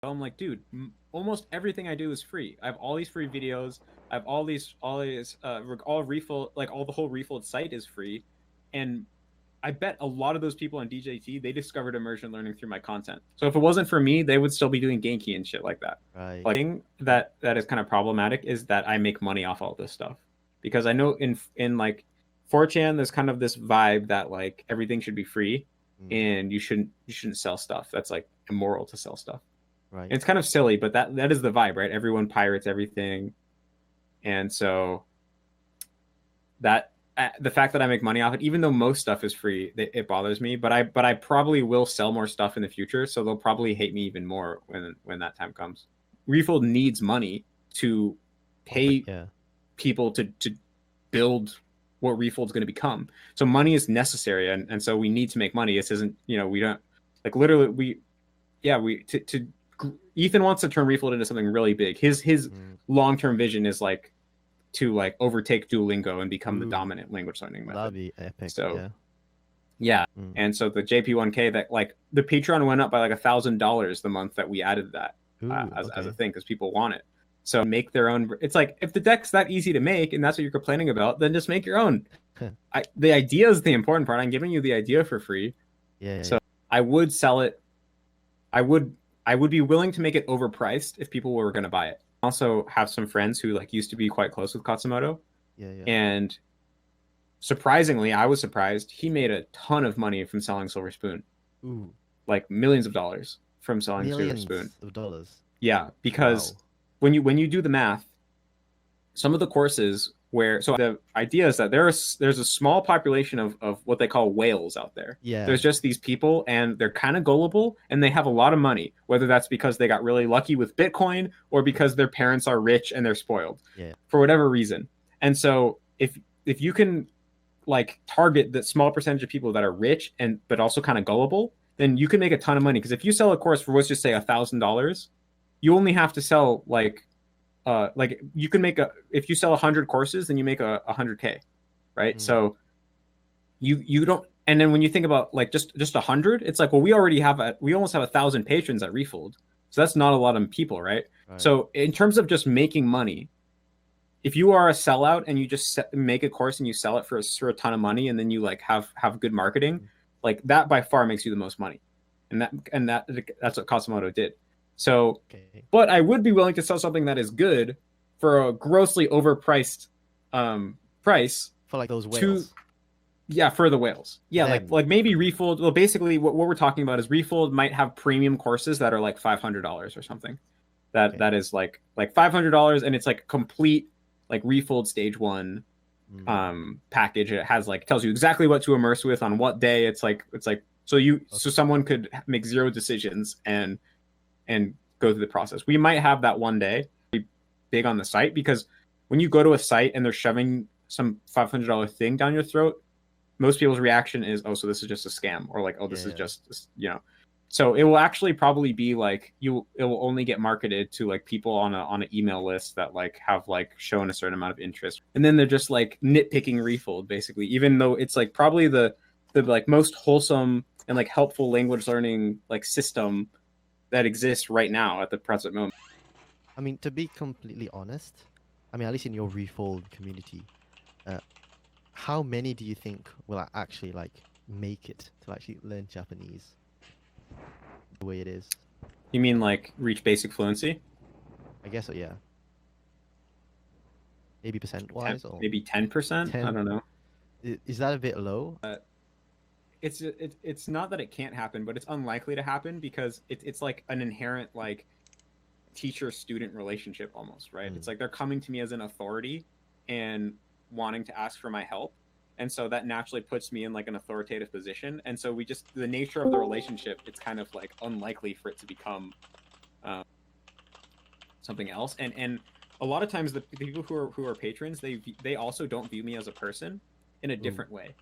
I'm like, dude, almost everything I do is free. I have all these free videos. I have all refill, like all the whole refilled site is free, and I bet a lot of those people on DJT they discovered immersion learning through my content. So if it wasn't for me, they would still be doing Genki and shit like that. Right. Like, thing that is kind of problematic is that I make money off all this stuff because I know in like 4chan there's kind of this vibe that like everything should be free and you shouldn't sell stuff. That's like immoral to sell stuff. Right. And it's kind of silly, but that is the vibe, right? Everyone pirates everything, and so that the fact that I make money off it, even though most stuff is free, it bothers me. But I probably will sell more stuff in the future, so they'll probably hate me even more when that time comes. Refold needs money to pay Yeah. people to build what Refold's going to become. So money is necessary, and so we need to make money. This isn't, we don't like literally we to Ethan wants to turn Refold into something really big. His long-term vision is like to like overtake Duolingo and become the dominant language learning method. That'd be epic. So yeah. And so the JP1K, that like the Patreon went up by like $1,000 the month that we added that as a thing because people want it. So make their own. It's like if the deck's that easy to make and that's what you're complaining about, then just make your own. The idea is the important part. I'm giving you the idea for free. So I would sell it. I would be willing to make it overpriced if people were going to buy it. I also have some friends who like used to be quite close with Katsumoto. And surprisingly, I was surprised, he made a ton of money from selling Silver Spoon. Like millions of dollars from selling Silver Spoon. Millions of dollars. Yeah, because when you do the math, some of the courses so the idea is that there's a small population of what they call whales out there. There's just these people and they're kind of gullible and they have a lot of money, whether that's because they got really lucky with Bitcoin or because their parents are rich and they're spoiled for whatever reason. And so if you can like target the small percentage of people that are rich but also kind of gullible, then you can make a ton of money. Because if you sell a course for, let's just say $1,000, you only have to sell like you can make if you sell 100 courses, then you make 100K, right? So you don't, and then when you think about like just 100, it's like, well, we almost have 1,000 patrons at Refold, so that's not a lot of people, right? So in terms of just making money, if you are a sellout and you just make a course and you sell it for a ton of money, and then you like have good marketing, like that by far makes you the most money, and that's what Katsumoto did. So, but I would be willing to sell something that is good for a grossly overpriced price for like those whales. For the whales. Yeah, like maybe Refold. Well, basically, what we're talking about is Refold might have premium courses that are like $500 or something. That is like $500, and it's like complete like Refold stage 1 package. It has like tells you exactly what to immerse with on what day. It's like so someone could make 0 decisions and go through the process. We might have that one day. Be big on the site, because when you go to a site and they're shoving some $500 thing down your throat, most people's reaction is, oh, so this is just a scam, or like, oh, this is just, So it will actually probably be like it will only get marketed to like people on an email list that like have like shown a certain amount of interest, and then they're just like nitpicking Refold basically, even though it's like probably the like most wholesome and like helpful language learning like system that exists right now at the present moment. I mean, to be completely honest, I mean, at least in your Refold community, how many do you think will actually like make it to actually learn Japanese the way it is? You mean like reach basic fluency? I guess so, yeah. Maybe percent-wise, or maybe 10%. I don't know. Is that a bit low? It's not that it can't happen, but it's unlikely to happen because it's like an inherent like teacher-student relationship almost, right? It's like they're coming to me as an authority and wanting to ask for my help, and so that naturally puts me in like an authoritative position, and so the nature of the relationship, it's kind of like unlikely for it to become something else. And a lot of times the people who are patrons, they also don't view me as a person in a different way.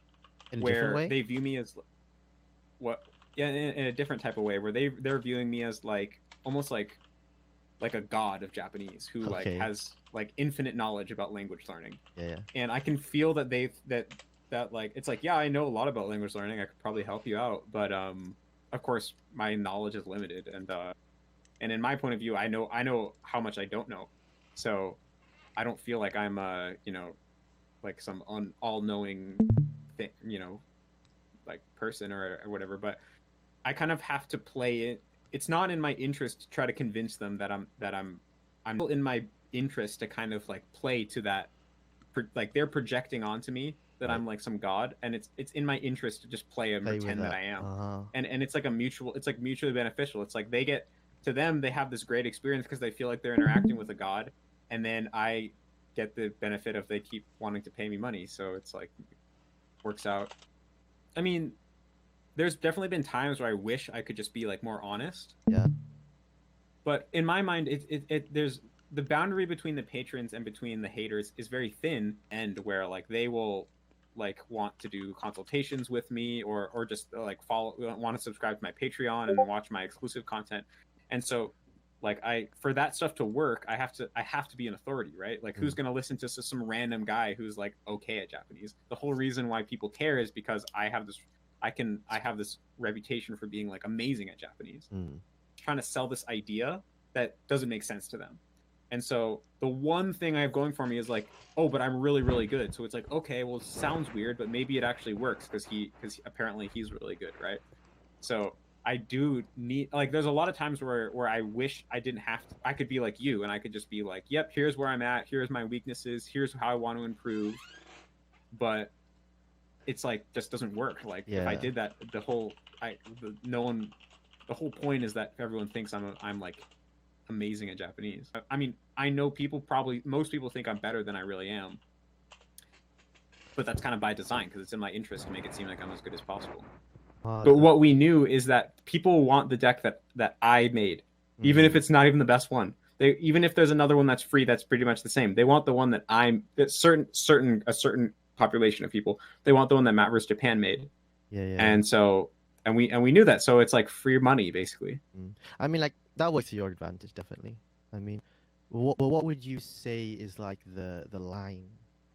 They view me as in a different type of way, where they're viewing me as like almost like a god of Japanese who like has like infinite knowledge about language learning. And I can feel that that like it's like, yeah, I know a lot about language learning, I could probably help you out, but of course my knowledge is limited, and And in my point of view, I know how much I don't know. So I don't feel like I'm you know, like some all-knowing thing, you know, like person or whatever, but I kind of have to play it. It's not in my interest to try to convince them that I'm in my interest to kind of like play to that, like they're projecting onto me that I'm like some god, and it's in my interest to just play and pretend that I am. And it's like it's like mutually beneficial. It's like to them they have this great experience because they feel like they're interacting with a god, and then I get the benefit of they keep wanting to pay me money. So it's like works out. I mean, there's definitely been times where I wish I could just be like more honest. Yeah. But in my mind, there's the boundary between the patrons and between the haters is very thin, and where like they will like want to do consultations with me or just like want to subscribe to my Patreon and watch my exclusive content. And so like for that stuff to work, I have to be an authority, right? Like who's going to listen to some random guy who's like okay at Japanese? The whole reason why people care is because I have this reputation for being like amazing at Japanese. Trying to sell this idea that doesn't make sense to them. And so the one thing I have going for me is like, oh, but I'm really, really good. So it's like, okay, well, it sounds weird, but maybe it actually works because apparently he's really good, right? So I do need, like, there's a lot of times where I wish I didn't have to, I could be like you and I could just be like, yep, here's where I'm at. Here's my weaknesses. Here's how I want to improve. But it's like, just doesn't work. Like if I did that, the whole point is that everyone thinks I'm like amazing at Japanese. I mean, I know most people think I'm better than I really am, but that's kind of by design because it's in my interest to make it seem like I'm as good as possible. But what we knew is that people want the deck that I made, even if it's not even the best one. Even if there's another one that's free that's pretty much the same, they want the one that a certain population of people, they want the one that Matt vs. Japan made. And so we knew that, so it's like free money basically. I mean, like that works to your advantage, definitely. I mean, what would you say is like the line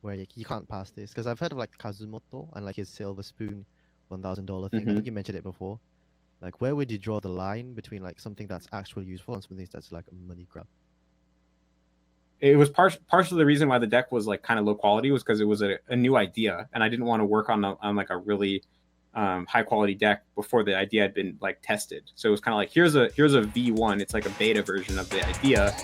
where you can't pass this? Because I've heard of like Kazumoto and like his silver spoon $1,000 thing. I think you mentioned it before. Like, where would you draw the line between like something that's actually useful and something that's like a money grab? It was partially the reason why the deck was like kind of low quality was because it was a new idea, and I didn't want to work on like a really high quality deck before the idea had been like tested. So it was kind of like here's a V1. It's like a beta version of the idea.